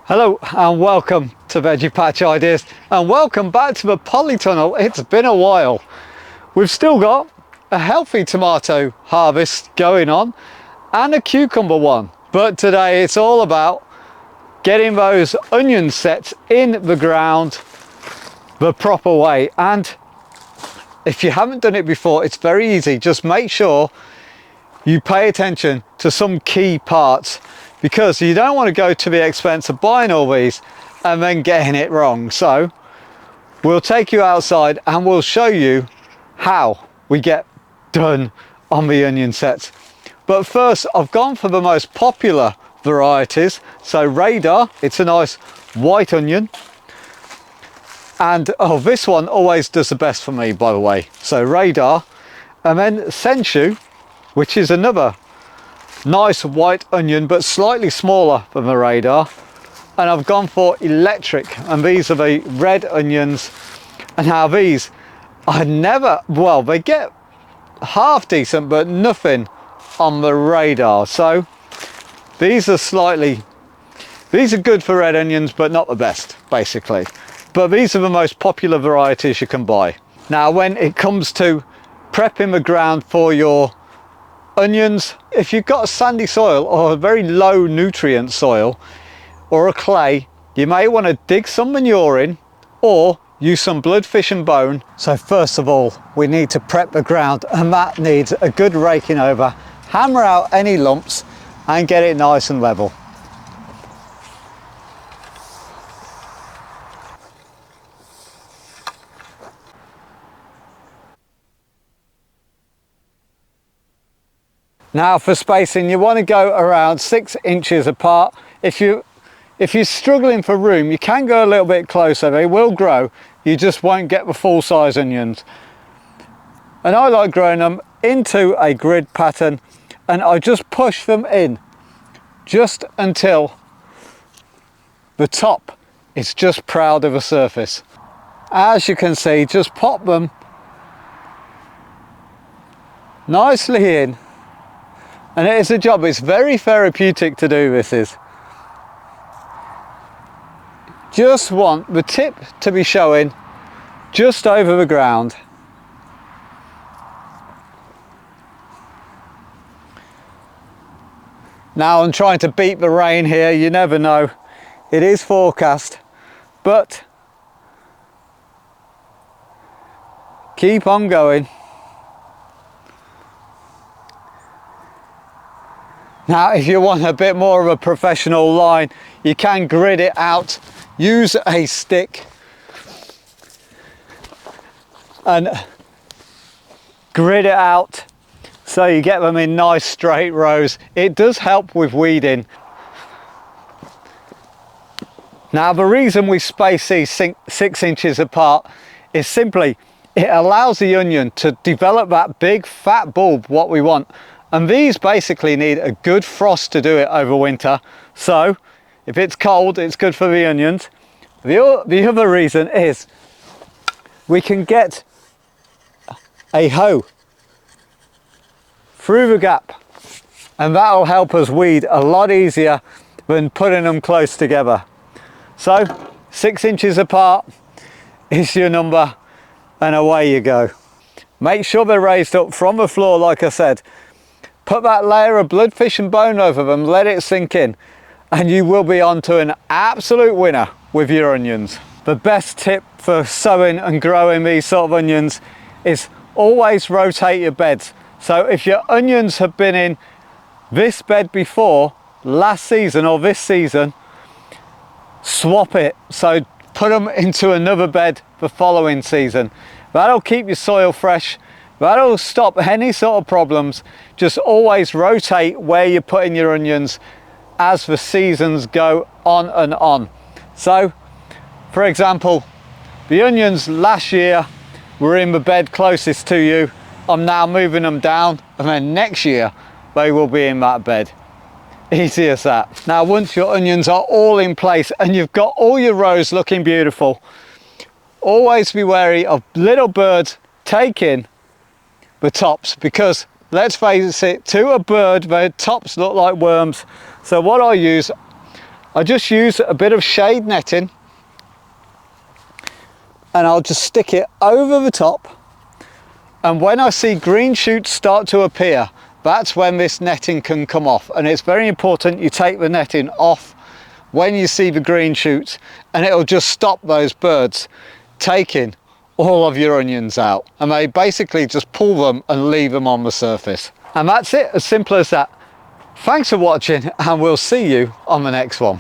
Hello and welcome to Veggie Patch Ideas, and welcome back to the polytunnel. It's been a while. We've still got a healthy tomato harvest going on and a cucumber one, but today it's all about getting those onion sets in the ground the proper way. And if you haven't done it before, it's very easy. Just make sure you pay attention to some key parts, because you don't want to go to the expense of buying all these and then getting it wrong. So we'll take you outside and we'll show you how we get done on the onion sets. But first, I've gone for the most popular varieties. So Radar, it's a nice white onion. And oh, this one always does the best for me, by the way. So Radar, and then Senshyu, which is another nice white onion but slightly smaller than the Radar. And I've gone for Electric, and these are the red onions. And now these are never, well, they get half decent but nothing on the Radar. So these are good for red onions but not the best, basically. But these are the most popular varieties you can buy. Now when it comes to prepping the ground for your onions, if you've got a sandy soil or a very low nutrient soil or a clay, you may want to dig some manure in or use some blood, fish and bone. So first of all, we need to prep the ground, and that needs a good raking over. Hammer out any lumps and get it nice and level. Now for spacing, you want to go around 6 inches apart. If you're struggling for room, you can go a little bit closer. They will grow, you just won't get the full size onions. And I like growing them into a grid pattern, and I just push them in just until the top is just proud of the surface. As you can see, just pop them nicely in. And it is a job, it's very therapeutic to do this is. Just want the tip to be showing just over the ground. Now I'm trying to beat the rain here, you never know. It is forecast, but keep on going. Now if you want a bit more of a professional line, you can grid it out. Use a stick and grid it out so you get them in nice straight rows. It does help with weeding. Now the reason we space these 6 inches apart is simply it allows the onion to develop that big fat bulb, what we want. And these basically need a good frost to do it over winter. So if it's cold, it's good for the onions. The other reason is we can get a hoe through the gap, and that'll help us weed a lot easier than putting them close together. So 6 inches apart is your number, and away you go. Make sure they're raised up from the floor, like I said. Put that layer of blood, fish and bone over them, let it sink in, and you will be on to an absolute winner with your onions. The best tip for sowing and growing these sort of onions is always rotate your beds. So if your onions have been in this bed before, last season or this season, swap it. So put them into another bed the following season. That'll keep your soil fresh. That'll stop any sort of problems. Just always rotate where you're putting your onions as the seasons go on and on. So, for example, the onions last year were in the bed closest to you. I'm now moving them down, and then next year they will be in that bed. Easy as that. Now once your onions are all in place and you've got all your rows looking beautiful, always be wary of little birds taking the tops, because let's face it, to a bird the tops look like worms. So what I use, I just use a bit of shade netting and I'll just stick it over the top, and when I see green shoots start to appear, that's when this netting can come off. And it's very important you take the netting off when you see the green shoots, and it'll just stop those birds taking all of your onions out, and they basically just pull them and leave them on the surface. And that's it, as simple as that. Thanks for watching, and we'll see you on the next one.